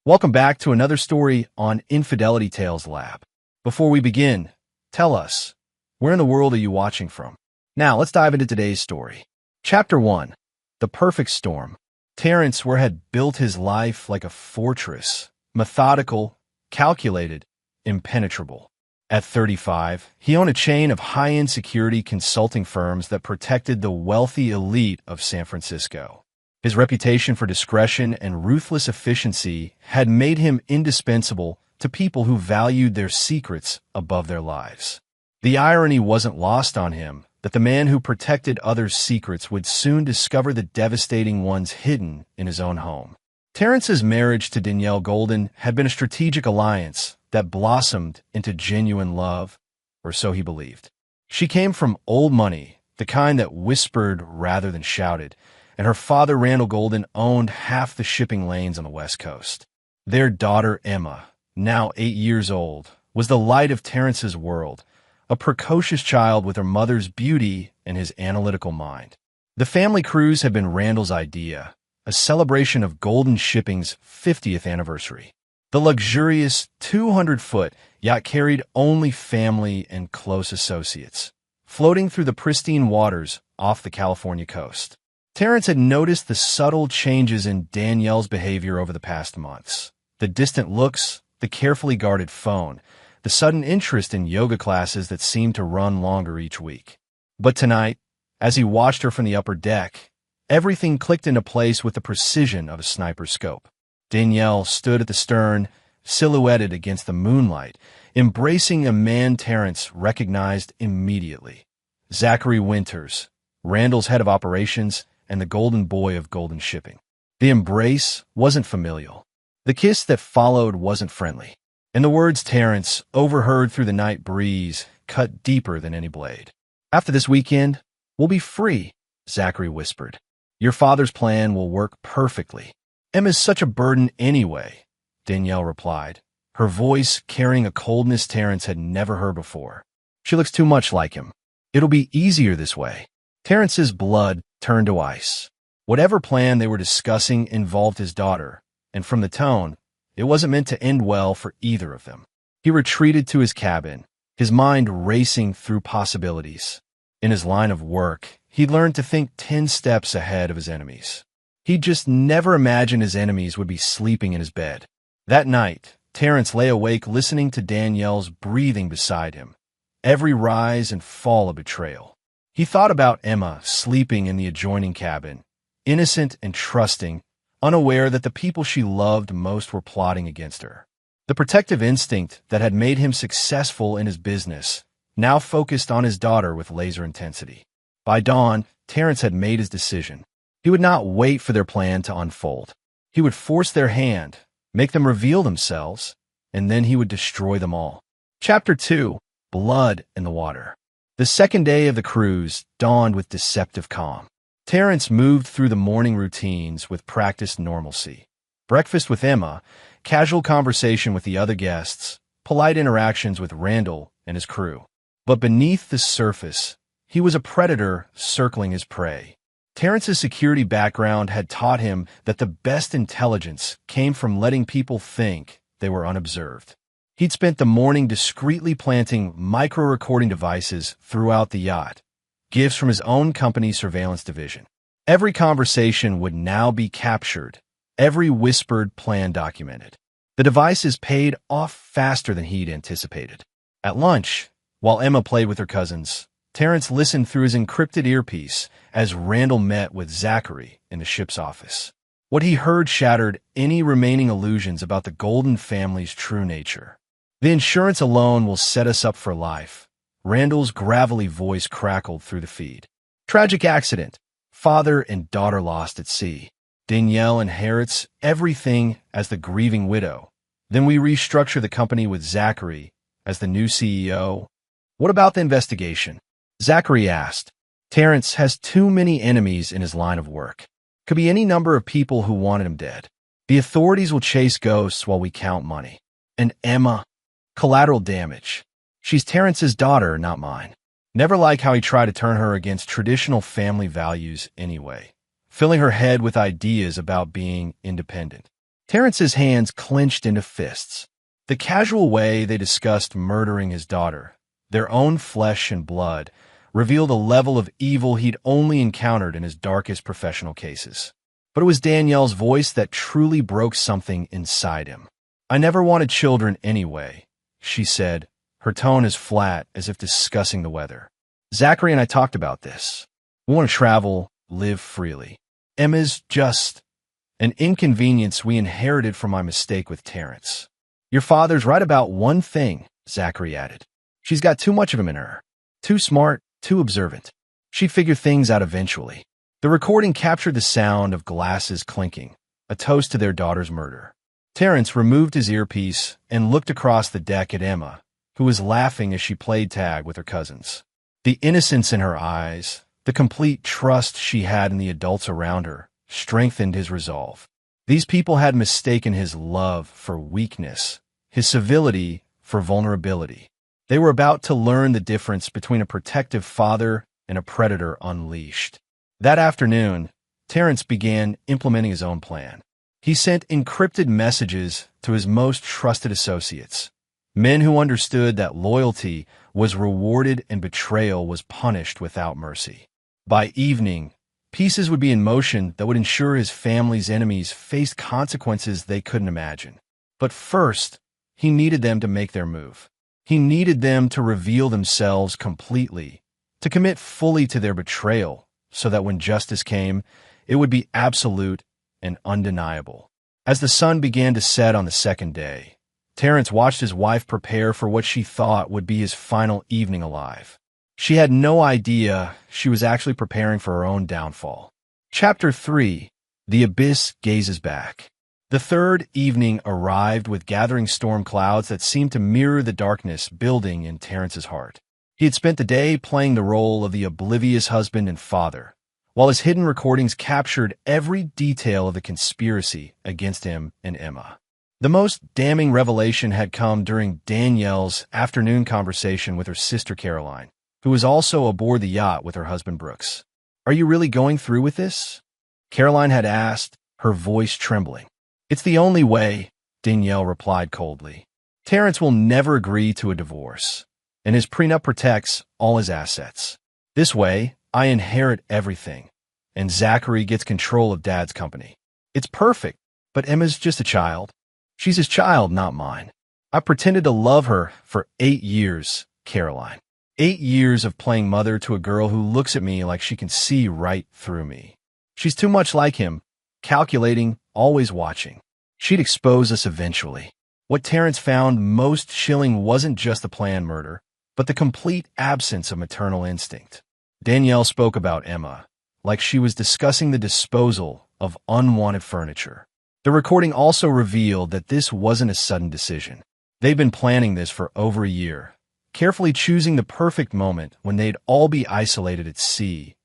Welcome back to another story on Infidelity Tales Lab. Before we begin, tell us, where in the world are you watching from? Now, let's dive into today's story. Chapter 1. The Perfect Storm. Terrence had built his life like a fortress, methodical, calculated, impenetrable. At 35, he owned a chain of high-end security consulting firms that protected the wealthy elite of San Francisco. His reputation for discretion and ruthless efficiency had made him indispensable to people who valued their secrets above their lives. The irony wasn't lost on him that the man who protected others' secrets would soon discover the devastating ones hidden in his own home. Terrence's marriage to Danielle Golden had been a strategic alliance that blossomed into genuine love, or so he believed. She came from old money, the kind that whispered rather than shouted, and her father, Randall Golden, owned half the shipping lanes on the West Coast. Their daughter, Emma, now 8 years old, was the light of Terrence's world, a precocious child with her mother's beauty and his analytical mind. The family cruise had been Randall's idea, a celebration of Golden Shipping's 50th anniversary. The luxurious 200-foot yacht carried only family and close associates, floating through the pristine waters off the California coast. Terrence had noticed the subtle changes in Danielle's behavior over the past months. The distant looks, the carefully guarded phone, the sudden interest in yoga classes that seemed to run longer each week. But tonight, as he watched her from the upper deck, everything clicked into place with the precision of a sniper's scope. Danielle stood at the stern, silhouetted against the moonlight, embracing a man Terrence recognized immediately. Zachary Winters, Randall's head of operations, and the golden boy of Golden Shipping. The embrace wasn't familial. The kiss that followed wasn't friendly. And the words Terrence overheard through the night breeze cut deeper than any blade. "After this weekend, we'll be free," Zachary whispered. "Your father's plan will work perfectly." "Emma's such a burden anyway," Danielle replied, her voice carrying a coldness Terrence had never heard before. "She looks too much like him. It'll be easier this way." Terrence's blood turned to ice. Whatever plan they were discussing involved his daughter, and from the tone, it wasn't meant to end well for either of them. He retreated to his cabin, his mind racing through possibilities. In his line of work, he'd learned to think 10 steps ahead of his enemies. He'd just never imagined his enemies would be sleeping in his bed. That night, Terrence lay awake listening to Danielle's breathing beside him, every rise and fall a betrayal. He thought about Emma sleeping in the adjoining cabin, innocent and trusting, unaware that the people she loved most were plotting against her. The protective instinct that had made him successful in his business now focused on his daughter with laser intensity. By dawn, Terrence had made his decision. He would not wait for their plan to unfold. He would force their hand, make them reveal themselves, and then he would destroy them all. Chapter 2. Blood in the Water. The second day of the cruise dawned with deceptive calm. Terrence moved through the morning routines with practiced normalcy. Breakfast with Emma, casual conversation with the other guests, polite interactions with Randall and his crew. But beneath the surface, he was a predator circling his prey. Terrence's security background had taught him that the best intelligence came from letting people think they were unobserved. He'd spent the morning discreetly planting micro-recording devices throughout the yacht, gifts from his own company's surveillance division. Every conversation would now be captured, every whispered plan documented. The devices paid off faster than he'd anticipated. At lunch, while Emma played with her cousins, Terrence listened through his encrypted earpiece as Randall met with Zachary in the ship's office. What he heard shattered any remaining illusions about the Golden family's true nature. "The insurance alone will set us up for life," Randall's gravelly voice crackled through the feed. "Tragic accident. Father and daughter lost at sea. Danielle inherits everything as the grieving widow. Then we restructure the company with Zachary as the new CEO." "What about the investigation?" Zachary asked. "Terrence has too many enemies in his line of work. Could be any number of people who wanted him dead. The authorities will chase ghosts while we count money. And Emma, collateral damage. She's Terrence's daughter, not mine. Never liked how he tried to turn her against traditional family values anyway, filling her head with ideas about being independent. Terrence's hands clenched into fists. The casual way they discussed murdering his daughter, their own flesh and blood, revealed a level of evil he'd only encountered in his darkest professional cases. But it was Danielle's voice that truly broke something inside him. "I never wanted children anyway," she said, her tone as flat as if discussing the weather. "Zachary and I talked about this. We want to travel, live freely. Emma's just an inconvenience we inherited from my mistake with Terrence." "Your father's right about one thing," Zachary added. "She's got too much of him in her. Too smart, too observant. She'd figure things out eventually." The recording captured the sound of glasses clinking, a toast to their daughter's murder. Terrence removed his earpiece and looked across the deck at Emma, who was laughing as she played tag with her cousins. The innocence in her eyes, the complete trust she had in the adults around her, strengthened his resolve. These people had mistaken his love for weakness, his civility for vulnerability. They were about to learn the difference between a protective father and a predator unleashed. That afternoon, Terrence began implementing his own plan. He sent encrypted messages to his most trusted associates, men who understood that loyalty was rewarded and betrayal was punished without mercy. By evening, pieces would be in motion that would ensure his family's enemies faced consequences they couldn't imagine. But first, he needed them to make their move. He needed them to reveal themselves completely, to commit fully to their betrayal, so that when justice came, it would be absolute and undeniable. As the sun began to set on the second day, Terrence watched his wife prepare for what she thought would be his final evening alive. She had no idea she was actually preparing for her own downfall. Chapter 3: The Abyss Gazes Back. The third evening arrived with gathering storm clouds that seemed to mirror the darkness building in Terrence's heart. He had spent the day playing the role of the oblivious husband and father, while his hidden recordings captured every detail of the conspiracy against him and Emma. The most damning revelation had come during Danielle's afternoon conversation with her sister Caroline, who was also aboard the yacht with her husband Brooks. "Are you really going through with this?" Caroline had asked, her voice trembling. "It's the only way," Danielle replied coldly. "Terrence will never agree to a divorce, and his prenup protects all his assets. This way, I inherit everything, and Zachary gets control of Dad's company. It's perfect, but Emma's just a child. She's his child, not mine. I've pretended to love her for 8 years, Caroline. 8 years of playing mother to a girl who looks at me like she can see right through me. She's too much like him, calculating, always watching. She'd expose us eventually." What Terrence found most chilling wasn't just the planned murder, but the complete absence of maternal instinct. Danielle spoke about Emma, like she was discussing the disposal of unwanted furniture. The recording also revealed that this wasn't a sudden decision. They'd been planning this for over a year, carefully choosing the perfect moment when they'd all be isolated at sea,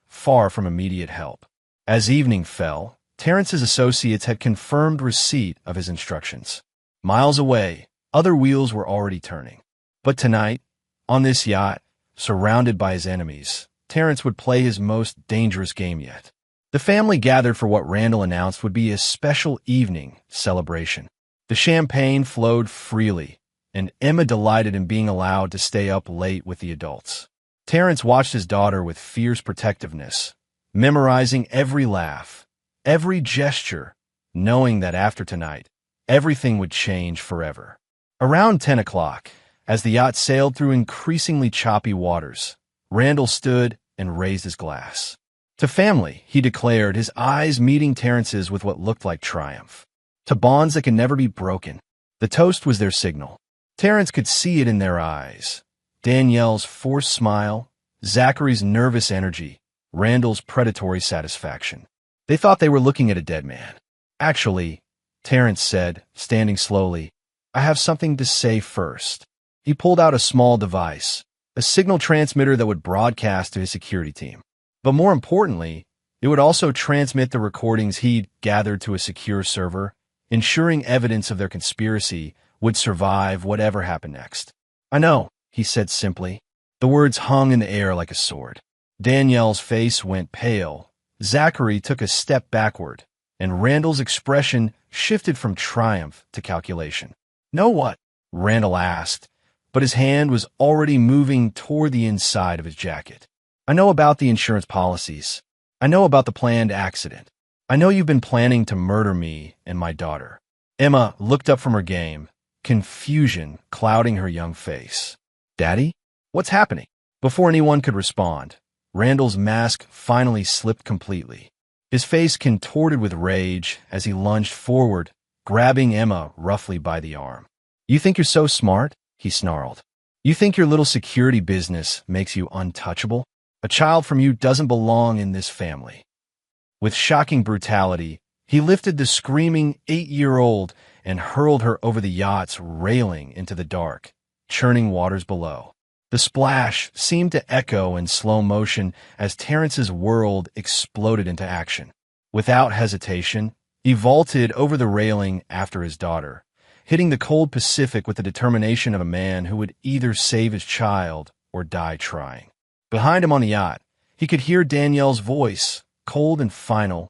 far from immediate help. As evening fell, Terrence's associates had confirmed receipt of his instructions. Miles away, other wheels were already turning. But tonight, on this yacht, surrounded by his enemies, Terrence would play his most dangerous game yet. The family gathered for what Randall announced would be a special evening celebration. The champagne flowed freely, and Emma delighted in being allowed to stay up late with the adults. Terrence watched his daughter with fierce protectiveness, memorizing every laugh, every gesture, knowing that after tonight, everything would change forever. Around 10 o'clock, as the yacht sailed through increasingly choppy waters, Randall stood and raised his glass. To family, he declared, his eyes meeting Terrence's with what looked like triumph. To bonds that can never be broken. The toast was their signal. Terrence could see it in their eyes. Danielle's forced smile, Zachary's nervous energy, Randall's predatory satisfaction. They thought they were looking at a dead man. "Actually," Terrence said, standing slowly, "I have something to say first." He pulled out a small device, a signal transmitter that would broadcast to his security team. But more importantly, it would also transmit the recordings he'd gathered to a secure server, ensuring evidence of their conspiracy would survive whatever happened next. "I know," he said simply. The words hung in the air like a sword. Danielle's face went pale. Zachary took a step backward, and Randall's expression shifted from triumph to calculation. "Know what?" Randall asked, but his hand was already moving toward the inside of his jacket. "I know about the insurance policies. I know about the planned accident. I know you've been planning to murder me and my daughter." Emma looked up from her game, confusion clouding her young face. "Daddy? What's happening?" Before anyone could respond, Randall's mask finally slipped completely. His face contorted with rage as he lunged forward, grabbing Emma roughly by the arm. "You think you're so smart?" he snarled. "You think your little security business makes you untouchable? A child from you doesn't belong in this family." With shocking brutality, he lifted the screaming 8-year-old and hurled her over the yacht's railing into the dark, churning waters below. The splash seemed to echo in slow motion as Terrence's world exploded into action. Without hesitation, he vaulted over the railing after his daughter, hitting the cold Pacific with the determination of a man who would either save his child or die trying. Behind him on the yacht, he could hear Danielle's voice, cold and final.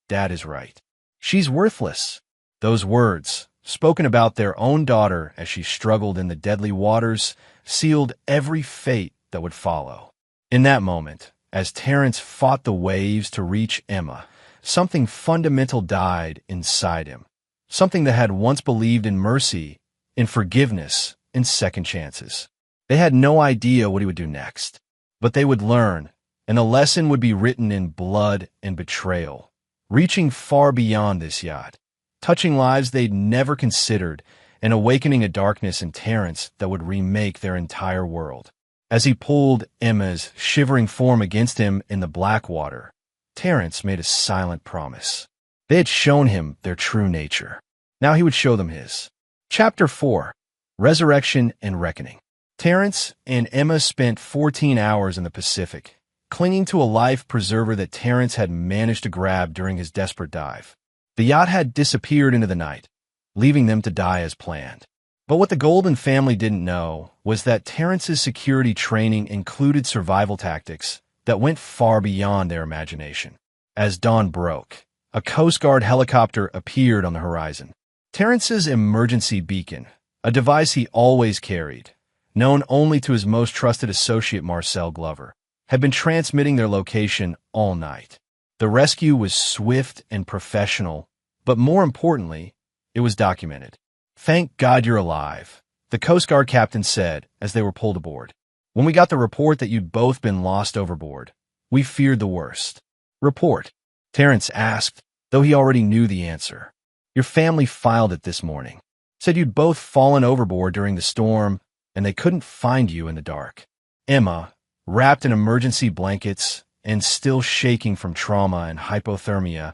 "Dad is right. She's worthless." Those words, spoken about their own daughter as she struggled in the deadly waters, sealed every fate that would follow. In that moment, as Terrence fought the waves to reach Emma, something fundamental died inside him. Something that had once believed in mercy, in forgiveness, in second chances. They had no idea what he would do next, but they would learn, and the lesson would be written in blood and betrayal, reaching far beyond this yacht, touching lives they'd never considered, and awakening a darkness in Terrence that would remake their entire world. As he pulled Emma's shivering form against him in the black water, Terrence made a silent promise. They had shown him their true nature. Now he would show them his. Chapter 4. Resurrection and Reckoning. Terrence and Emma spent 14 hours in the Pacific, clinging to a life preserver that Terrence had managed to grab during his desperate dive. The yacht had disappeared into the night, leaving them to die as planned. But what the Golden family didn't know was that Terrence's security training included survival tactics that went far beyond their imagination. As dawn broke, a Coast Guard helicopter appeared on the horizon. Terrence's emergency beacon, a device he always carried, known only to his most trusted associate Marcel Glover, had been transmitting their location all night. The rescue was swift and professional, but more importantly, it was documented. "Thank God you're alive," the Coast Guard captain said as they were pulled aboard. "When we got the report that you'd both been lost overboard, we feared the worst." "Report?" Terrence asked, though he already knew the answer. "Your family filed it this morning. Said you'd both fallen overboard during the storm, and they couldn't find you in the dark." Emma, wrapped in emergency blankets and still shaking from trauma and hypothermia,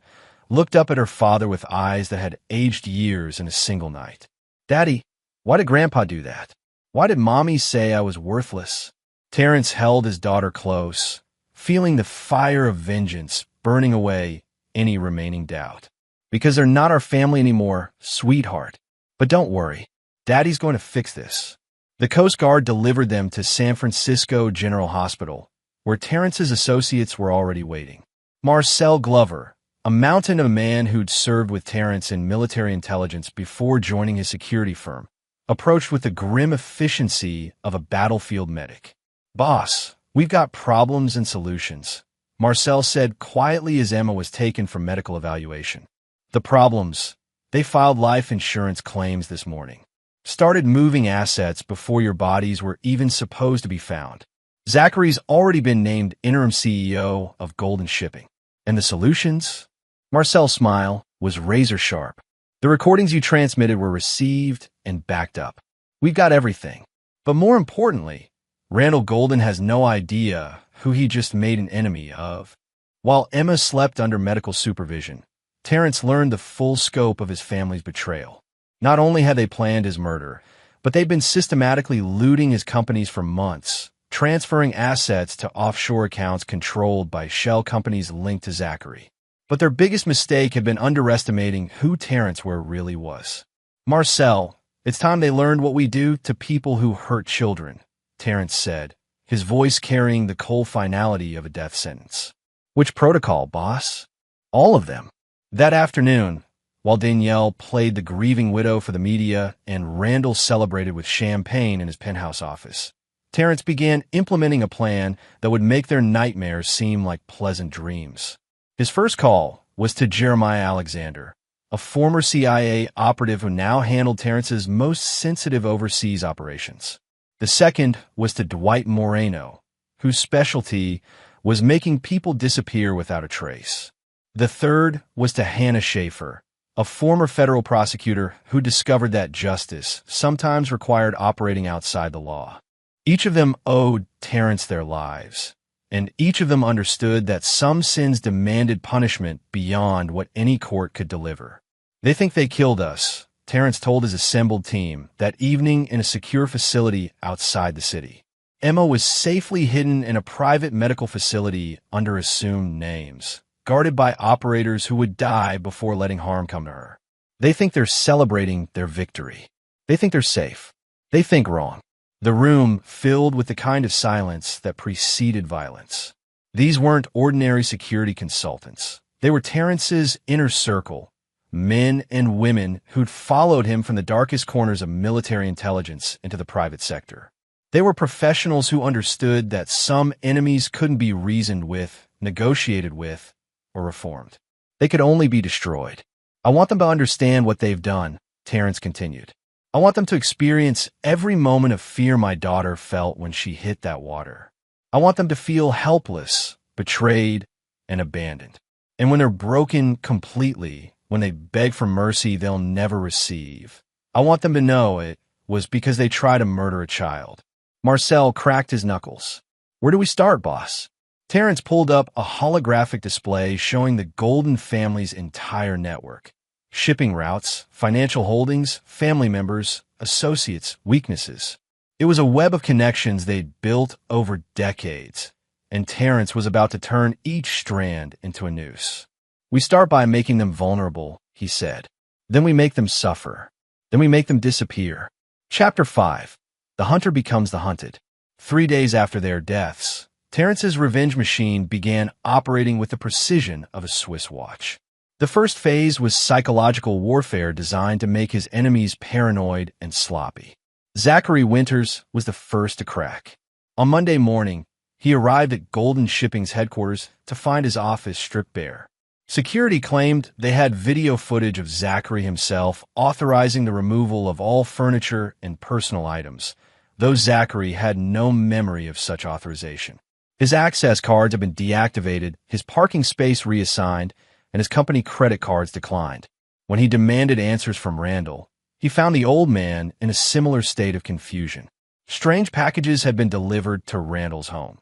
looked up at her father with eyes that had aged years in a single night. "Daddy, why did Grandpa do that? Why did Mommy say I was worthless?" Terrence held his daughter close, feeling the fire of vengeance burning away any remaining doubt. "Because they're not our family anymore, sweetheart. But don't worry, Daddy's going to fix this." The Coast Guard delivered them to San Francisco General Hospital, where Terrence's associates were already waiting. Marcel Glover, a mountain of a man who'd served with Terrence in military intelligence before joining his security firm, approached with the grim efficiency of a battlefield medic. "Boss, we've got problems and solutions," Marcel said quietly as Emma was taken for medical evaluation. "The problems: they filed life insurance claims this morning. Started moving assets before your bodies were even supposed to be found. Zachary's already been named interim CEO of Golden Shipping. And the solutions?" Marcel's smile was razor sharp. "The recordings you transmitted were received and backed up. We've got everything. But more importantly, Randall Golden has no idea who he just made an enemy of." While Emma slept under medical supervision, Terrence learned the full scope of his family's betrayal. Not only had they planned his murder, but they'd been systematically looting his companies for months, transferring assets to offshore accounts controlled by shell companies linked to Zachary. But their biggest mistake had been underestimating who Terrence really was. "Marcel, it's time they learned what we do to people who hurt children," Terrence said, his voice carrying the cold finality of a death sentence. "Which protocol, boss?" "All of them. That afternoon, while Danielle played the grieving widow for the media and Randall celebrated with champagne in his penthouse office, Terrence began implementing a plan that would make their nightmares seem like pleasant dreams. His first call was to Jeremiah Alexander, a former CIA operative who now handled Terrence's most sensitive overseas operations. The second was to Dwight Moreno, whose specialty was making people disappear without a trace. The third was to Hannah Schaefer, a former federal prosecutor who discovered that justice sometimes required operating outside the law. Each of them owed Terrence their lives, and each of them understood that some sins demanded punishment beyond what any court could deliver. "They think they killed us," Terrence told his assembled team that evening in a secure facility outside the city. Emma was safely hidden in a private medical facility under assumed names, guarded by operators who would die before letting harm come to her. "They think they're celebrating their victory. They think they're safe. They think wrong." The room filled with the kind of silence that preceded violence. These weren't ordinary security consultants. They were Terrence's inner circle, men and women who'd followed him from the darkest corners of military intelligence into the private sector. They were professionals who understood that some enemies couldn't be reasoned with, negotiated with, or reformed. They could only be destroyed. "I want them to understand what they've done," Terrence continued. "I want them to experience every moment of fear my daughter felt when she hit that water. I want them to feel helpless, betrayed, and abandoned. And when they're broken completely, when they beg for mercy they'll never receive, I want them to know it was because they tried to murder a child." Marcel cracked his knuckles. "Where do we start, boss?" Terrence pulled up a holographic display showing the Golden family's entire network. Shipping routes, financial holdings, family members, associates, weaknesses. It was a web of connections they'd built over decades, and Terrence was about to turn each strand into a noose. "We start by making them vulnerable," he said. "Then we make them suffer. Then we make them disappear." Chapter 5. The Hunter Becomes the Hunted. 3 days after their deaths, Terrence's revenge machine began operating with the precision of a Swiss watch. The first phase was psychological warfare designed to make his enemies paranoid and sloppy. Zachary Winters was the first to crack. On Monday morning, he arrived at Golden Shipping's headquarters to find his office stripped bare. Security claimed they had video footage of Zachary himself authorizing the removal of all furniture and personal items, though Zachary had no memory of such authorization. His access cards had been deactivated, his parking space reassigned, and his company credit cards declined. When he demanded answers from Randall, he found the old man in a similar state of confusion. Strange packages had been delivered to Randall's home.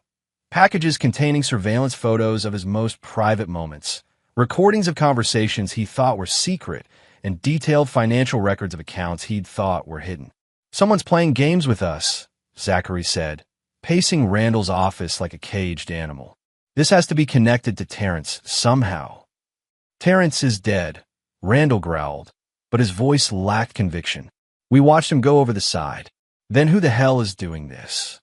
Packages containing surveillance photos of his most private moments, recordings of conversations he thought were secret, and detailed financial records of accounts he'd thought were hidden. "Someone's playing games with us," Zachary said, pacing Randall's office like a caged animal. "This has to be connected to Terrence somehow." "Terrence is dead," Randall growled, but his voice lacked conviction. "We watched him go over the side. Then who the hell is doing this?"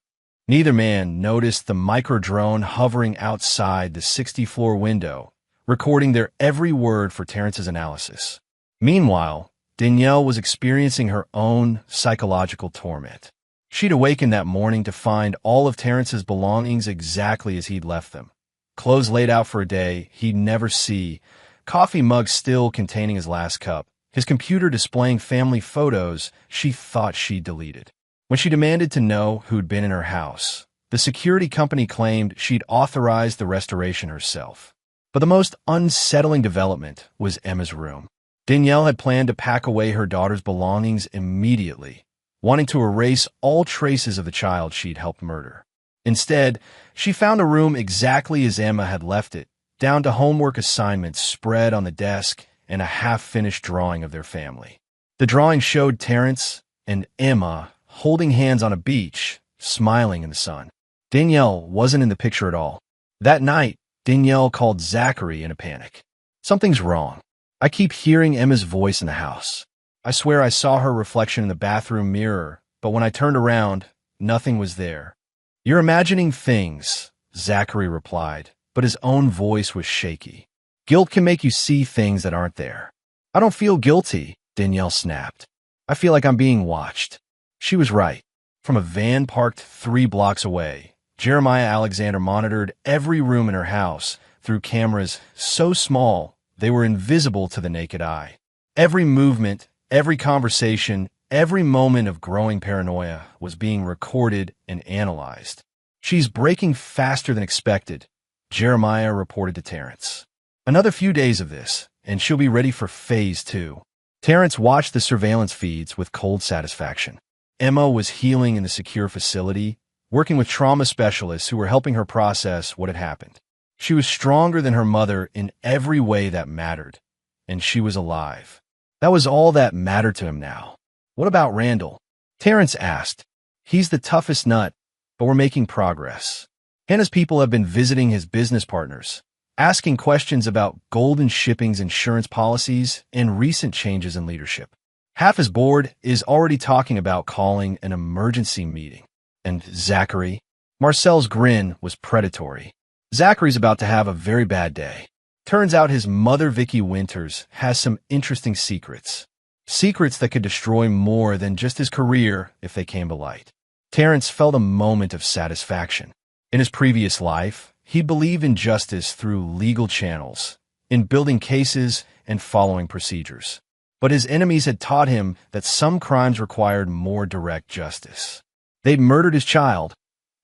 Neither man noticed the micro-drone hovering outside the 60th-floor window, recording their every word for Terrence's analysis. Meanwhile, Danielle was experiencing her own psychological torment. She'd awakened that morning to find all of Terrence's belongings exactly as he'd left them. Clothes laid out for a day he'd never see, coffee mug still containing his last cup, his computer displaying family photos she thought she'd deleted. When she demanded to know who'd been in her house, the security company claimed she'd authorized the restoration herself. But the most unsettling development was Emma's room. Danielle had planned to pack away her daughter's belongings immediately, wanting to erase all traces of the child she'd helped murder. Instead, she found a room exactly as Emma had left it, down to homework assignments spread on the desk and a half-finished drawing of their family. The drawing showed Terrence and Emma holding hands on a beach, smiling in the sun. Danielle wasn't in the picture at all. That night, Danielle called Zachary in a panic. "Something's wrong. I keep hearing Emma's voice in the house. I swear I saw her reflection in the bathroom mirror, but when I turned around, nothing was there." "You're imagining things," Zachary replied, but his own voice was shaky. Guilt can make you see things that aren't there. I don't feel guilty, Danielle snapped. I feel like I'm being watched. She was right. From a van parked 3 blocks away, Jeremiah Alexander monitored every room in her house through cameras so small they were invisible to the naked eye. Every movement, every conversation, every moment of growing paranoia was being recorded and analyzed. She's breaking faster than expected, Jeremiah reported to Terrence. Another few days of this, and she'll be ready for phase 2. Terrence watched the surveillance feeds with cold satisfaction. Emma was healing in the secure facility, working with trauma specialists who were helping her process what had happened. She was stronger than her mother in every way that mattered, and she was alive. That was all that mattered to him now. What about Randall? Terrence asked. He's the toughest nut, but we're making progress. Hannah's people have been visiting his business partners, asking questions about Golden Shipping's insurance policies and recent changes in leadership. Half his board is already talking about calling an emergency meeting. And Zachary? Marcel's grin was predatory. Zachary's about to have a very bad day. Turns out his mother, Vicky Winters, has some interesting secrets. Secrets that could destroy more than just his career if they came to light. Terrence felt a moment of satisfaction. In his previous life, he believed in justice through legal channels, in building cases and following procedures. But his enemies had taught him that some crimes required more direct justice. They'd murdered his child,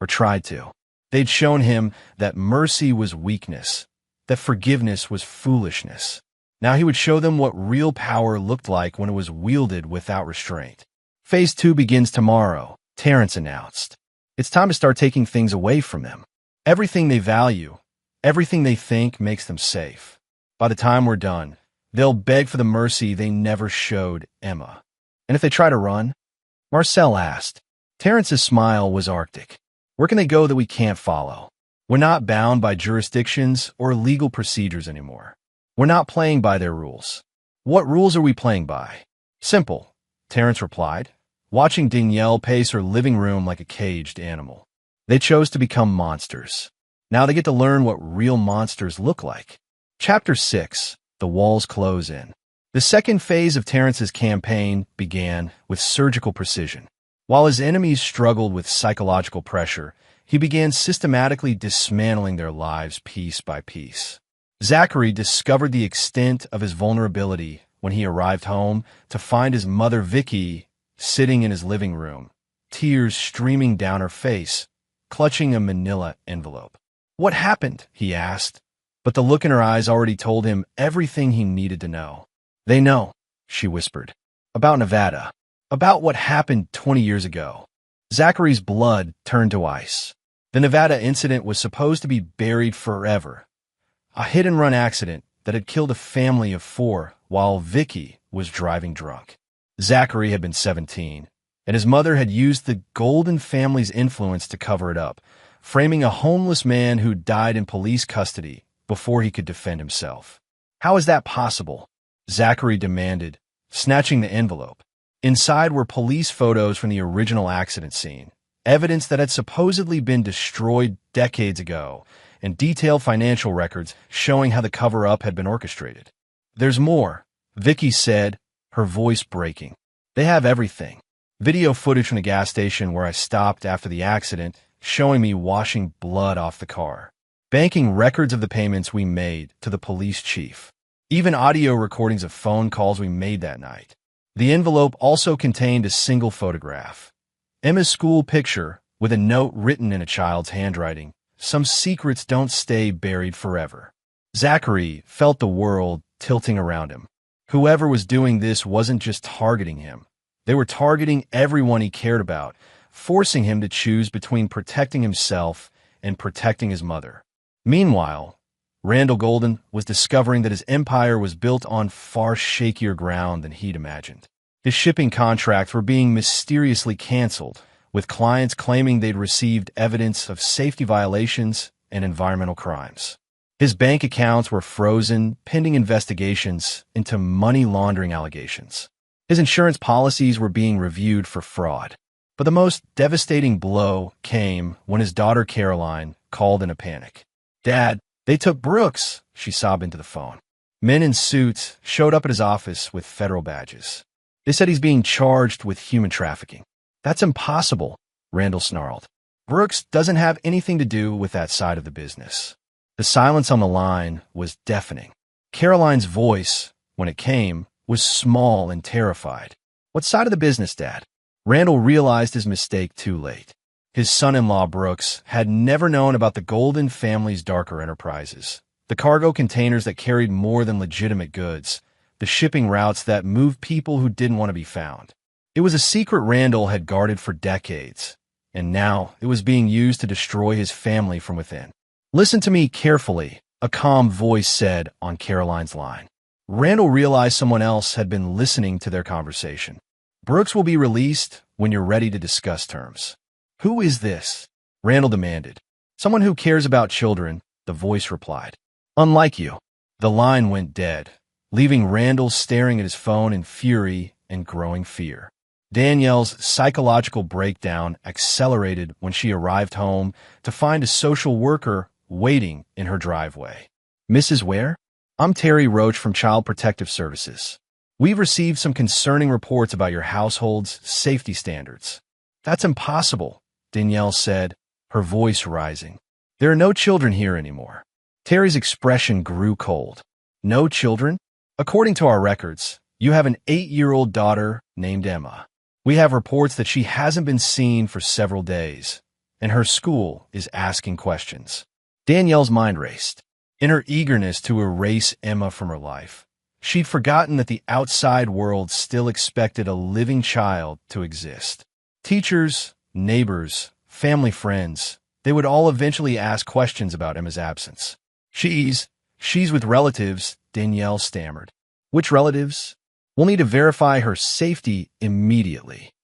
or tried to. They'd shown him that mercy was weakness, that forgiveness was foolishness. Now he would show them what real power looked like when it was wielded without restraint. Phase 2 begins tomorrow, Terrence announced. It's time to start taking things away from them. Everything they value, everything they think makes them safe. By the time we're done, they'll beg for the mercy they never showed Emma. And if they try to run? Marcel asked. Terrence's smile was arctic. Where can they go that we can't follow? We're not bound by jurisdictions or legal procedures anymore. We're not playing by their rules. What rules are we playing by? Simple, Terrence replied, watching Danielle pace her living room like a caged animal. They chose to become monsters. Now they get to learn what real monsters look like. Chapter 6. The Walls Close In. The second phase of Terrence's campaign began with surgical precision. While his enemies struggled with psychological pressure, he began systematically dismantling their lives piece by piece. Zachary discovered the extent of his vulnerability when he arrived home to find his mother, Vicky, sitting in his living room, tears streaming down her face, clutching a manila envelope. "What happened?" he asked, but the look in her eyes already told him everything he needed to know. "They know," she whispered. "About Nevada. About what happened 20 years ago." Zachary's blood turned to ice. The Nevada incident was supposed to be buried forever. A hit-and-run accident that had killed a family of 4 while Vicky was driving drunk. Zachary had been 17, and his mother had used the Golden family's influence to cover it up, framing a homeless man who died in police custody before he could defend himself. "How is that possible?" Zachary demanded, snatching the envelope. Inside were police photos from the original accident scene, evidence that had supposedly been destroyed decades ago, and detailed financial records showing how the cover-up had been orchestrated. "There's more," Vicky said, her voice breaking. "They have everything. Video footage from the gas station where I stopped after the accident, showing me washing blood off the car. Banking records of the payments we made to the police chief. Even audio recordings of phone calls we made that night. The envelope also contained a single photograph. Emma's school picture with a note written in a child's handwriting. Some secrets don't stay buried forever." Zachary felt the world tilting around him. Whoever was doing this wasn't just targeting him. They were targeting everyone he cared about, forcing him to choose between protecting himself and protecting his mother. Meanwhile, Randall Golden was discovering that his empire was built on far shakier ground than he'd imagined. His shipping contracts were being mysteriously canceled, with clients claiming they'd received evidence of safety violations and environmental crimes. His bank accounts were frozen, pending investigations into money laundering allegations. His insurance policies were being reviewed for fraud. But the most devastating blow came when his daughter Caroline called in a panic. "Dad, they took Brooks," she sobbed into the phone. Men in suits showed up at his office with federal badges. They said he's being charged with human trafficking. That's impossible, Randall snarled. Brooks doesn't have anything to do with that side of the business. The silence on the line was deafening. Caroline's voice, when it came, was small and terrified. What side of the business, Dad? Randall realized his mistake too late. His son-in-law, Brooks, had never known about the Golden family's darker enterprises, the cargo containers that carried more than legitimate goods, the shipping routes that moved people who didn't want to be found. It was a secret Randall had guarded for decades, and now it was being used to destroy his family from within. Listen to me carefully, a calm voice said on Caroline's line. Randall realized someone else had been listening to their conversation. Brooks will be released when you're ready to discuss terms. Who is this? Randall demanded. Someone who cares about children, the voice replied. Unlike you. The line went dead, leaving Randall staring at his phone in fury and growing fear. Danielle's psychological breakdown accelerated when she arrived home to find a social worker waiting in her driveway. Mrs. Ware? I'm Terry Roach from Child Protective Services. We've received some concerning reports about your household's safety standards. That's impossible, Danielle said, her voice rising. There are no children here anymore. Terry's expression grew cold. No children? According to our records, you have an 8-year-old daughter named Emma. We have reports that she hasn't been seen for several days, and her school is asking questions. Danielle's mind raced. In her eagerness to erase Emma from her life, she'd forgotten that the outside world still expected a living child to exist. Teachers, neighbors, family friends, they would all eventually ask questions about Emma's absence. She's with relatives, Danielle stammered. Which relatives? We'll need to verify her safety immediately.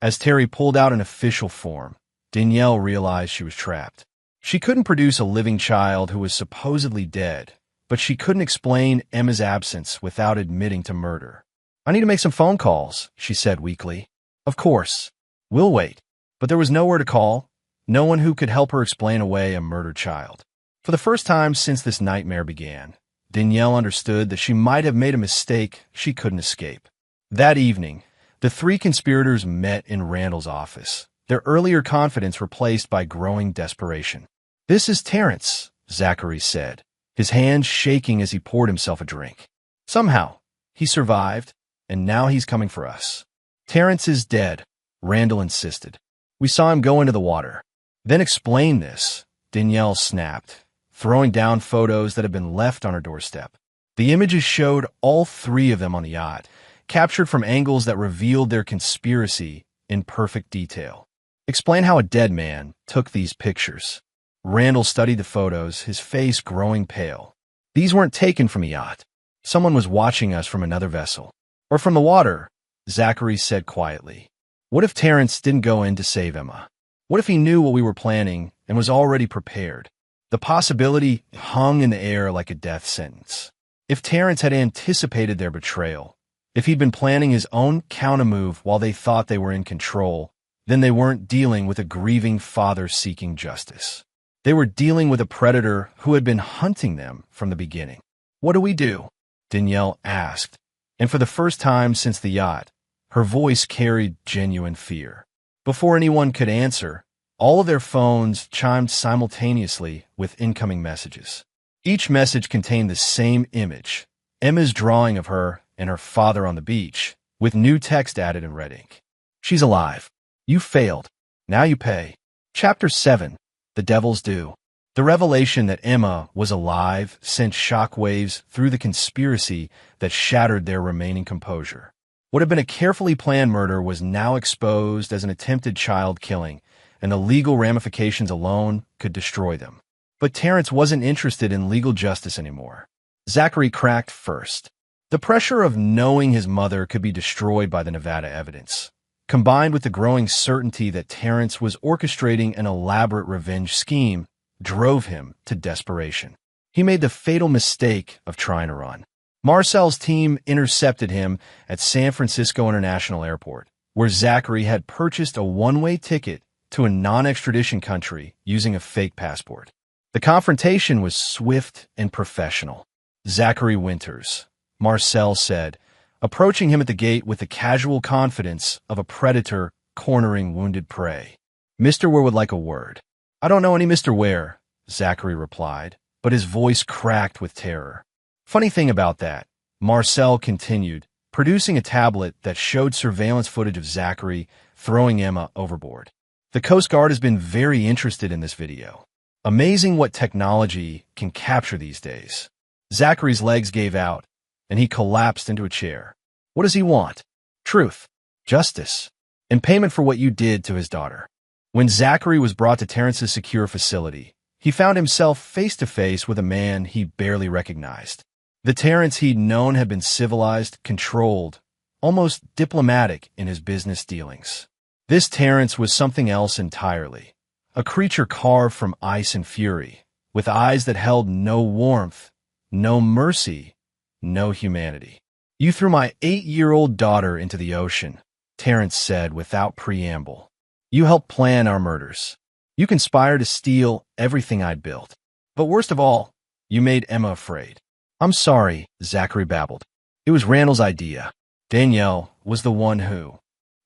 As Terry pulled out an official form, Danielle realized she was trapped. She couldn't produce a living child who was supposedly dead, but she couldn't explain Emma's absence without admitting to murder. I need to make some phone calls, she said weakly. Of course. We'll wait. But there was nowhere to call, no one who could help her explain away a murdered child. For the first time since this nightmare began, Danielle understood that she might have made a mistake she couldn't escape. That evening, the three conspirators met in Randall's office, their earlier confidence replaced by growing desperation. This is Terrence, Zachary said, his hands shaking as he poured himself a drink. Somehow, he survived, and now he's coming for us. Terrence is dead, Randall insisted. We saw him go into the water. Then explain this, Danielle snapped, throwing down photos that had been left on her doorstep. The images showed all three of them on the yacht, captured from angles that revealed their conspiracy in perfect detail. Explain how a dead man took these pictures. Randall studied the photos, his face growing pale. These weren't taken from a yacht. Someone was watching us from another vessel. Or from the water, Zachary said quietly. What if Terrence didn't go in to save Emma? What if he knew what we were planning and was already prepared? The possibility hung in the air like a death sentence. If Terrence had anticipated their betrayal, if he'd been planning his own countermove while they thought they were in control, then they weren't dealing with a grieving father seeking justice. They were dealing with a predator who had been hunting them from the beginning. What do we do? Danielle asked, and for the first time since the yacht, her voice carried genuine fear. Before anyone could answer, all of their phones chimed simultaneously with incoming messages. Each message contained the same image, Emma's drawing of her and her father on the beach, with new text added in red ink. She's alive. You failed. Now you pay. Chapter 7. The Devil's Due. The revelation that Emma was alive sent shockwaves through the conspiracy that shattered their remaining composure. What had been a carefully planned murder was now exposed as an attempted child killing, and the legal ramifications alone could destroy them. But Terrence wasn't interested in legal justice anymore. Zachary cracked first. The pressure of knowing his mother could be destroyed by the Nevada evidence, combined with the growing certainty that Terrence was orchestrating an elaborate revenge scheme, drove him to desperation. He made the fatal mistake of trying to run. Marcel's team intercepted him at San Francisco International Airport, where Zachary had purchased a one-way ticket to a non-extradition country using a fake passport. The confrontation was swift and professional. "Zachary Winters," Marcel said, approaching him at the gate with the casual confidence of a predator cornering wounded prey. "Mr. Ware would like a word." "I don't know any Mr. Ware," Zachary replied, but his voice cracked with terror. "Funny thing about that," Marcel continued, producing a tablet that showed surveillance footage of Zachary throwing Emma overboard. "The Coast Guard has been very interested in this video. Amazing what technology can capture these days." Zachary's legs gave out, and he collapsed into a chair. What does he want? Truth, justice, and payment for what you did to his daughter. When Zachary was brought to Terrence's secure facility, he found himself face-to-face with a man he barely recognized. The Terrence he'd known had been civilized, controlled, almost diplomatic in his business dealings. This Terrence was something else entirely, a creature carved from ice and fury, with eyes that held no warmth, no mercy, no humanity. "You threw my 8-year-old daughter into the ocean," Terrence said without preamble. "You helped plan our murders. You conspired to steal everything I'd built. But worst of all, you made Emma afraid." "I'm sorry," Zachary babbled. "It was Randall's idea. Danielle was the one who—"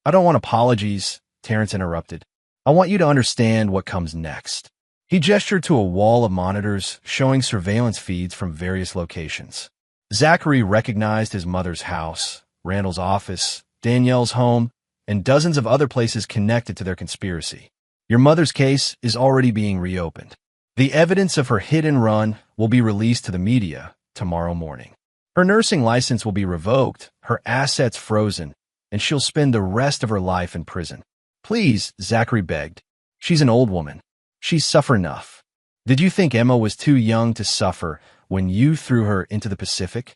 "I don't want apologies," Terrence interrupted. "I want you to understand what comes next." He gestured to a wall of monitors showing surveillance feeds from various locations. Zachary recognized his mother's house, Randall's office, Danielle's home, and dozens of other places connected to their conspiracy. "Your mother's case is already being reopened. The evidence of her hit and run will be released to the media tomorrow morning. Her nursing license will be revoked, her assets frozen, and she'll spend the rest of her life in prison." "Please," Zachary begged. "She's an old woman. She's suffered enough. Did you think Emma was too young to suffer when you threw her into the Pacific?"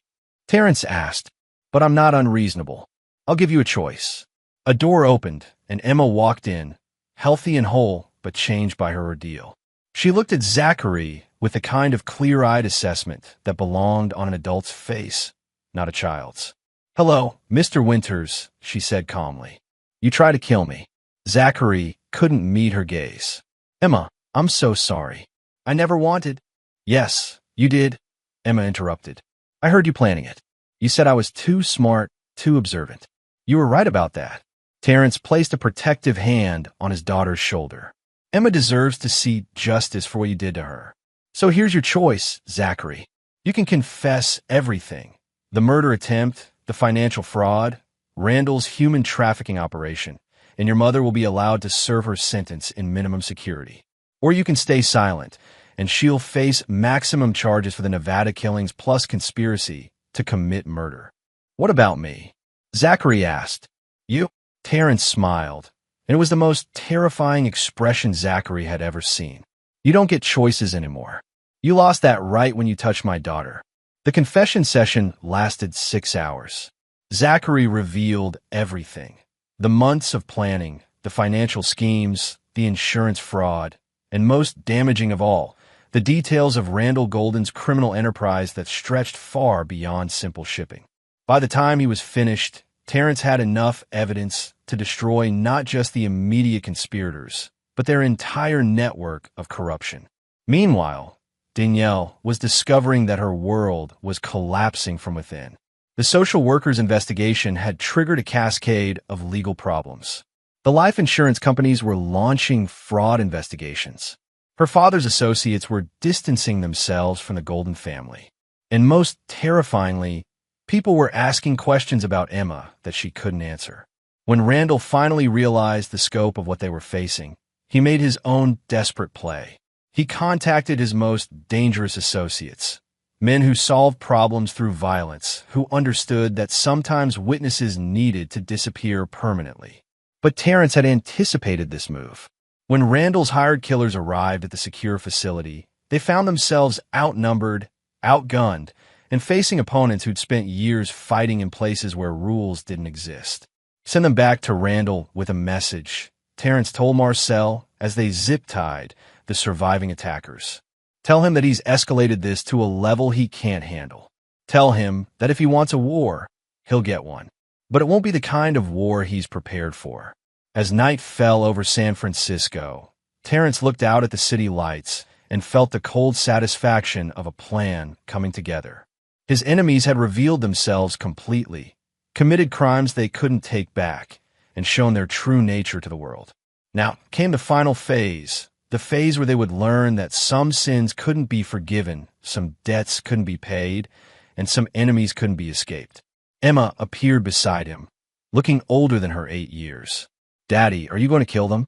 Terrence asked. "But I'm not unreasonable. I'll give you a choice." A door opened, and Emma walked in, healthy and whole, but changed by her ordeal. She looked at Zachary with the kind of clear-eyed assessment that belonged on an adult's face, not a child's. "Hello, Mr. Winters," she said calmly. "You tried to kill me." Zachary couldn't meet her gaze. "Emma, I'm so sorry. I never wanted—" "Yes, you did," Emma interrupted. "I heard you planning it. You said I was too smart, too observant. You were right about that." Terrence placed a protective hand on his daughter's shoulder. "Emma deserves to see justice for what you did to her. So here's your choice, Zachary. You can confess everything. The murder attempt, the financial fraud, Randall's human trafficking operation, and your mother will be allowed to serve her sentence in minimum security. Or you can stay silent, and she'll face maximum charges for the Nevada killings plus conspiracy to commit murder." "What about me?" Zachary asked. "You?" Terrence smiled, and it was the most terrifying expression Zachary had ever seen. "You don't get choices anymore. You lost that right when you touched my daughter." The confession session lasted 6 hours. Zachary revealed everything. The months of planning, the financial schemes, the insurance fraud, and most damaging of all, the details of Randall Golden's criminal enterprise that stretched far beyond simple shipping. By the time he was finished, Terrence had enough evidence to destroy not just the immediate conspirators, but their entire network of corruption. Meanwhile, Danielle was discovering that her world was collapsing from within. The social worker's investigation had triggered a cascade of legal problems. The life insurance companies were launching fraud investigations. Her father's associates were distancing themselves from the Golden family. And most terrifyingly, people were asking questions about Emma that she couldn't answer. When Randall finally realized the scope of what they were facing, he made his own desperate play. He contacted his most dangerous associates, men who solved problems through violence, who understood that sometimes witnesses needed to disappear permanently. But Terrence had anticipated this move. When Randall's hired killers arrived at the secure facility, they found themselves outnumbered, outgunned, and facing opponents who'd spent years fighting in places where rules didn't exist. "Send them back to Randall with a message," Terrence told Marcel as they zip-tied the surviving attackers. "Tell him that he's escalated this to a level he can't handle. Tell him that if he wants a war, he'll get one. But it won't be the kind of war he's prepared for." As night fell over San Francisco, Terrence looked out at the city lights and felt the cold satisfaction of a plan coming together. His enemies had revealed themselves completely, committed crimes they couldn't take back, and shown their true nature to the world. Now came the final phase, the phase where they would learn that some sins couldn't be forgiven, some debts couldn't be paid, and some enemies couldn't be escaped. Emma appeared beside him, looking older than her 8 years. "Daddy, are you going to kill them?"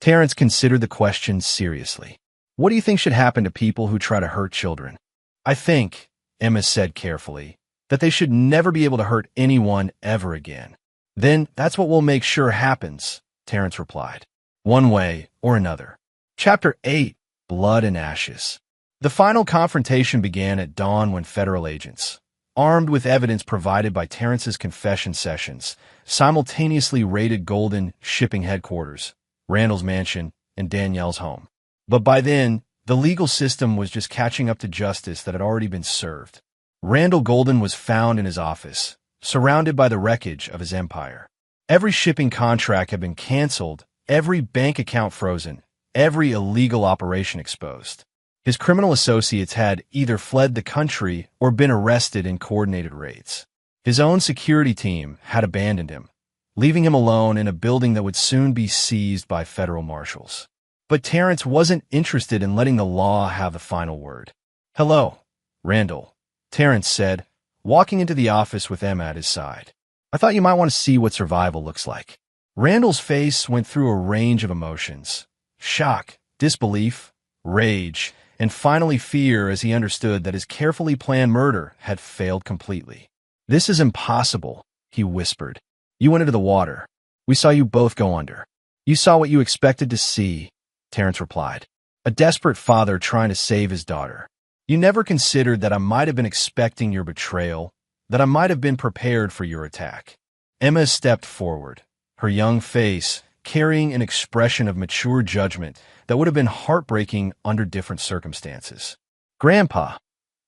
Terrence considered the question seriously. "What do you think should happen to people who try to hurt children?" "I think," Emma said carefully, "that they should never be able to hurt anyone ever again." "Then that's what we'll make sure happens," Terrence replied. "One way or another." Chapter 8, Blood and Ashes. The final confrontation began at dawn when federal agents, armed with evidence provided by Terrence's confession sessions, simultaneously raided Golden shipping headquarters, Randall's mansion, and Danielle's home. But by then, the legal system was just catching up to justice that had already been served. Randall Golden was found in his office, surrounded by the wreckage of his empire. Every shipping contract had been canceled, every bank account frozen, every illegal operation exposed. His criminal associates had either fled the country or been arrested in coordinated raids. His own security team had abandoned him, leaving him alone in a building that would soon be seized by federal marshals. But Terrence wasn't interested in letting the law have the final word. "Hello, Randall," Terrence said, walking into the office with Emma at his side. "I thought you might want to see what survival looks like." Randall's face went through a range of emotions: shock, disbelief, rage, and finally fear as he understood that his carefully planned murder had failed completely. "This is impossible," he whispered. "You went into the water. We saw you both go under. You saw what you expected to see," Terrence replied. "A desperate father trying to save his daughter. You never considered that I might have been expecting your betrayal, that I might have been prepared for your attack." Emma stepped forward, her young face carrying an expression of mature judgment that would have been heartbreaking under different circumstances. "Grandpa,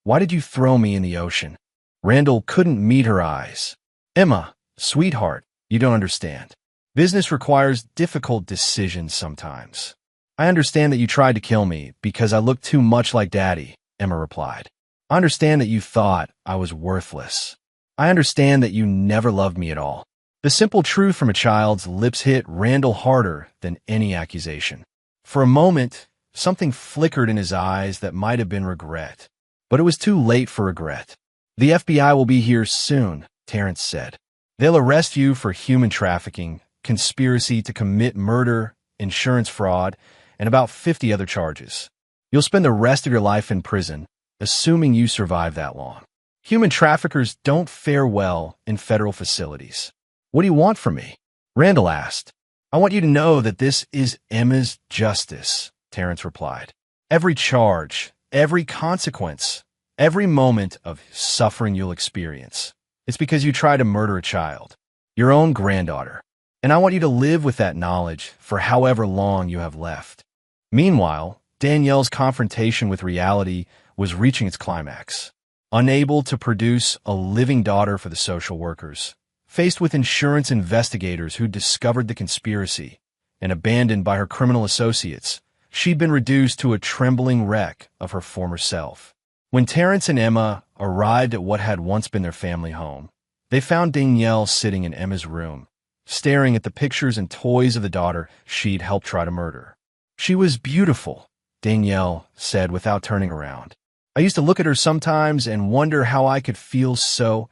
why did you throw me in the ocean?" Randall couldn't meet her eyes. "Emma, sweetheart, you don't understand. Business requires difficult decisions sometimes. I understand that you tried to kill me because I looked too much like Daddy," Emma replied. "I understand that you thought I was worthless. I understand that you never loved me at all." The simple truth from a child's lips hit Randall harder than any accusation. For a moment, something flickered in his eyes that might have been regret. But it was too late for regret. "The FBI will be here soon," Terrence said. "They'll arrest you for human trafficking, conspiracy to commit murder, insurance fraud, and about 50 other charges. You'll spend the rest of your life in prison, assuming you survive that long. Human traffickers don't fare well in federal facilities." "What do you want from me?" Randall asked. "I want you to know that this is Emma's justice," Terrence replied. "Every charge, every consequence, every moment of suffering you'll experience, it's because you tried to murder a child, your own granddaughter. And I want you to live with that knowledge for however long you have left." Meanwhile, Danielle's confrontation with reality was reaching its climax. Unable to produce a living daughter for the social workers, faced with insurance investigators who discovered the conspiracy, and abandoned by her criminal associates, she'd been reduced to a trembling wreck of her former self. When Terrence and Emma arrived at what had once been their family home, they found Danielle sitting in Emma's room, staring at the pictures and toys of the daughter she'd helped try to murder. "She was beautiful," Danielle said without turning around. "I used to look at her sometimes and wonder how I could feel so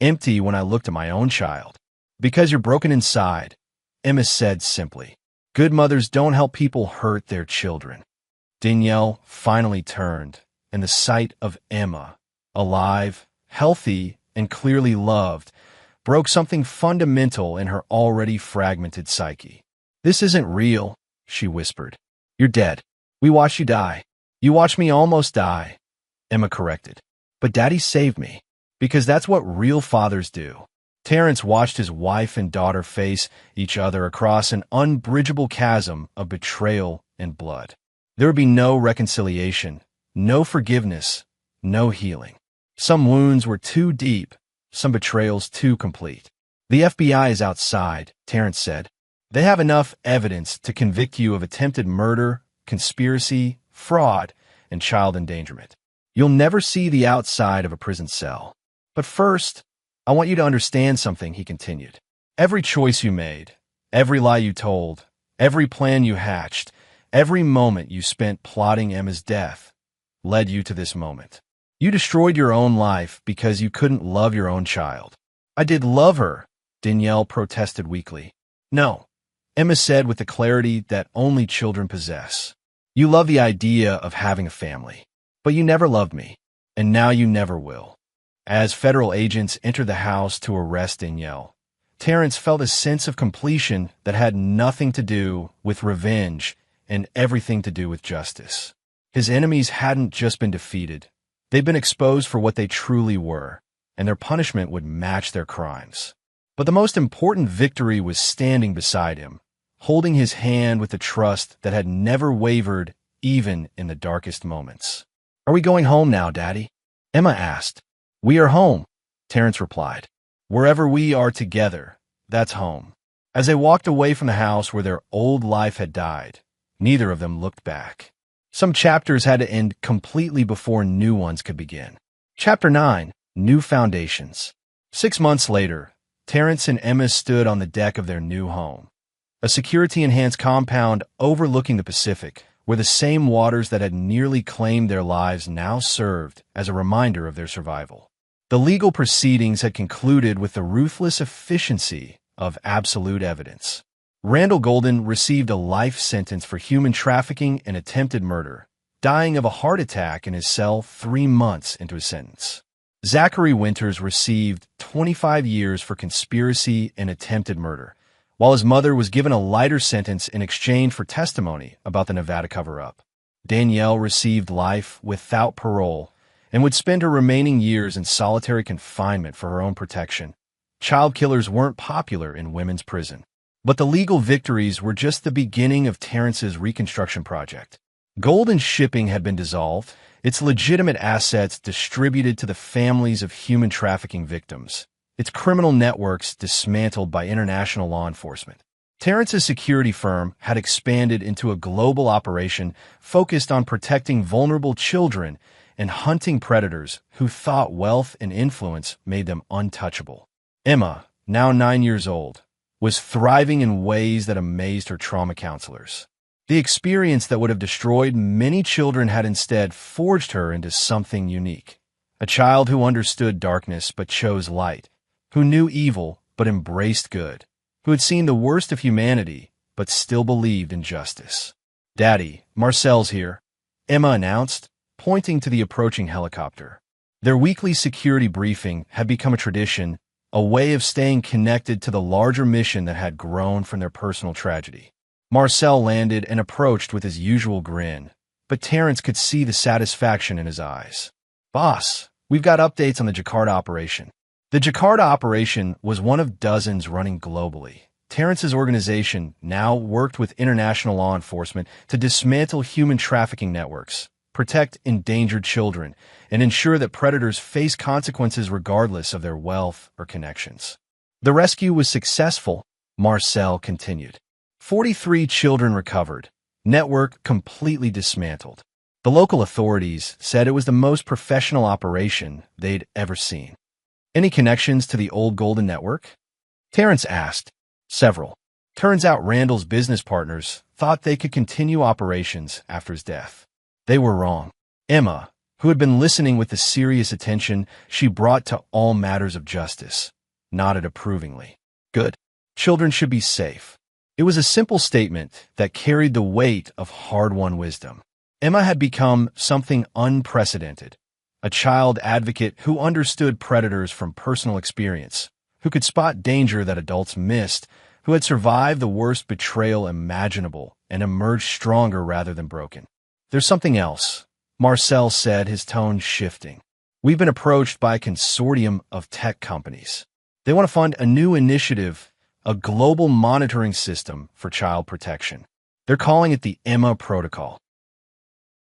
empty when I looked at my own child." "Because you're broken inside," Emma said simply. "Good mothers don't help people hurt their children." Danielle finally turned, and the sight of Emma, alive, healthy, and clearly loved, broke something fundamental in her already fragmented psyche. "This isn't real," she whispered. "You're dead. We watched you die. You watched me almost die," Emma corrected. "But Daddy saved me, because that's what real fathers do." Terrence watched his wife and daughter face each other across an unbridgeable chasm of betrayal and blood. There would be no reconciliation, no forgiveness, no healing. Some wounds were too deep, some betrayals too complete. "The FBI is outside," Terrence said. "They have enough evidence to convict you of attempted murder, conspiracy, fraud, and child endangerment. You'll never see the outside of a prison cell. But first, I want you to understand something, he continued. Every choice you made, every lie you told, every plan you hatched, every moment you spent plotting Emma's death led you to this moment. You destroyed your own life because you couldn't love your own child. I did love her, Danielle protested weakly. No, Emma said with the clarity that only children possess. You love the idea of having a family, but you never loved me, and now you never will. As federal agents entered the house to arrest Danielle, Terrence felt a sense of completion that had nothing to do with revenge and everything to do with justice. His enemies hadn't just been defeated. They'd been exposed for what they truly were, and their punishment would match their crimes. But the most important victory was standing beside him, holding his hand with a trust that had never wavered even in the darkest moments. Are we going home now, Daddy? Emma asked. We are home, Terrence replied. Wherever we are together, that's home. As they walked away from the house where their old life had died, neither of them looked back. Some chapters had to end completely before new ones could begin. Chapter 9, New Foundations. 6 months later, Terrence and Emma stood on the deck of their new home, a security-enhanced compound overlooking the Pacific, where the same waters that had nearly claimed their lives now served as a reminder of their survival. The legal proceedings had concluded with the ruthless efficiency of absolute evidence. Randall Golden received a life sentence for human trafficking and attempted murder, dying of a heart attack in his cell 3 months into his sentence. Zachary Winters received 25 years for conspiracy and attempted murder, while his mother was given a lighter sentence in exchange for testimony about the Nevada cover-up. Danielle received life without parole and would spend her remaining years in solitary confinement for her own protection. Child killers weren't popular in women's prison. But the legal victories were just the beginning of Terrence's reconstruction project. Golden Shipping had been dissolved, its legitimate assets distributed to the families of human trafficking victims, its criminal networks dismantled by international law enforcement. Terrence's security firm had expanded into a global operation focused on protecting vulnerable children and hunting predators who thought wealth and influence made them untouchable. Emma, now 9 years old, was thriving in ways that amazed her trauma counselors. The experience that would have destroyed many children had instead forged her into something unique. A child who understood darkness but chose light, who knew evil but embraced good, who had seen the worst of humanity but still believed in justice. Daddy, Marcel's here, Emma announced, pointing to the approaching helicopter. Their weekly security briefing had become a tradition, a way of staying connected to the larger mission that had grown from their personal tragedy. Marcel landed and approached with his usual grin, but Terrence could see the satisfaction in his eyes. Boss, we've got updates on the Jakarta operation. The Jakarta operation was one of dozens running globally. Terrence's organization now worked with international law enforcement to dismantle human trafficking networks, protect endangered children, and ensure that predators face consequences regardless of their wealth or connections. The rescue was successful, Marcel continued. 43 children recovered, network completely dismantled. The local authorities said it was the most professional operation they'd ever seen. Any connections to the old Golden Network? Terrence asked. Several. Turns out Randall's business partners thought they could continue operations after his death. They were wrong. Emma, who had been listening with the serious attention she brought to all matters of justice, nodded approvingly. Good. Children should be safe. It was a simple statement that carried the weight of hard-won wisdom. Emma had become something unprecedented, a child advocate who understood predators from personal experience, who could spot danger that adults missed, who had survived the worst betrayal imaginable and emerged stronger rather than broken. There's something else, Marcel said, his tone shifting. We've been approached by a consortium of tech companies. They want to fund a new initiative, a global monitoring system for child protection. They're calling it the Emma Protocol.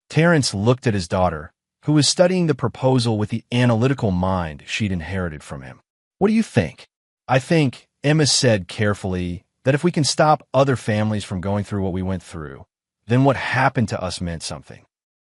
Terrence looked at his daughter, who was studying the proposal with the analytical mind she'd inherited from him. What do you think? I think, Emma said carefully, that if we can stop other families from going through what we went through, then what happened to us meant something.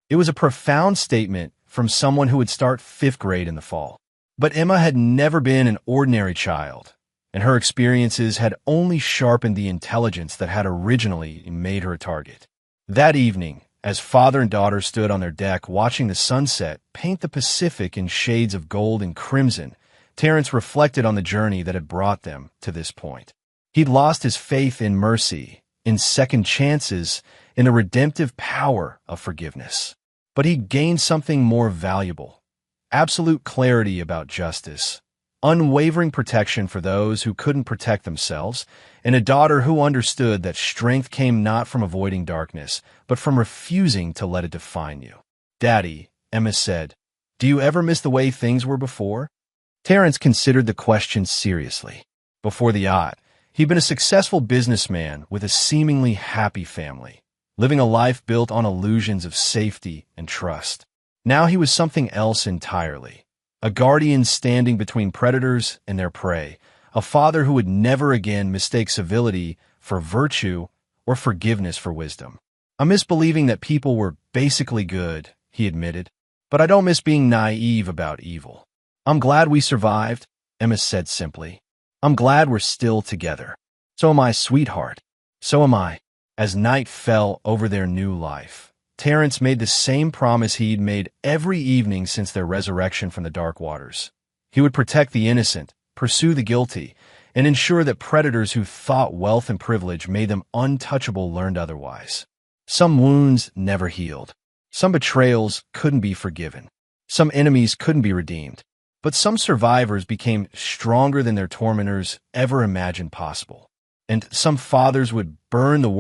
It was a profound statement from someone who would start 5th grade in the fall. But Emma had never been an ordinary child, and her experiences had only sharpened the intelligence that had originally made her a target. That evening, as father and daughter stood on their deck watching the sunset paint the Pacific in shades of gold and crimson, Terence reflected on the journey that had brought them to this point. He'd lost his faith in mercy, in second chances, in the redemptive power of forgiveness. But he'd gained something more valuable: absolute clarity about justice, unwavering protection for those who couldn't protect themselves, and a daughter who understood that strength came not from avoiding darkness, but from refusing to let it define you. "Daddy," Emma said, "do you ever miss the way things were before?" Terence considered the question seriously. Before the yacht, he'd been a successful businessman with a seemingly happy family, living a life built on illusions of safety and trust. Now he was something else entirely: a guardian standing between predators and their prey, a father who would never again mistake civility for virtue or forgiveness for wisdom. "I miss believing that people were basically good," he admitted, "but I don't miss being naive about evil." "I'm glad we survived," Emma said simply. "I'm glad we're still together." "So am I, sweetheart. So am I." As night fell over their new life, Terence made the same promise he'd made every evening since their resurrection from the dark waters. He would protect the innocent, pursue the guilty, and ensure that predators who thought wealth and privilege made them untouchable learned otherwise. Some wounds never healed. Some betrayals couldn't be forgiven. Some enemies couldn't be redeemed. But some survivors became stronger than their tormentors ever imagined possible. And some fathers would burn the world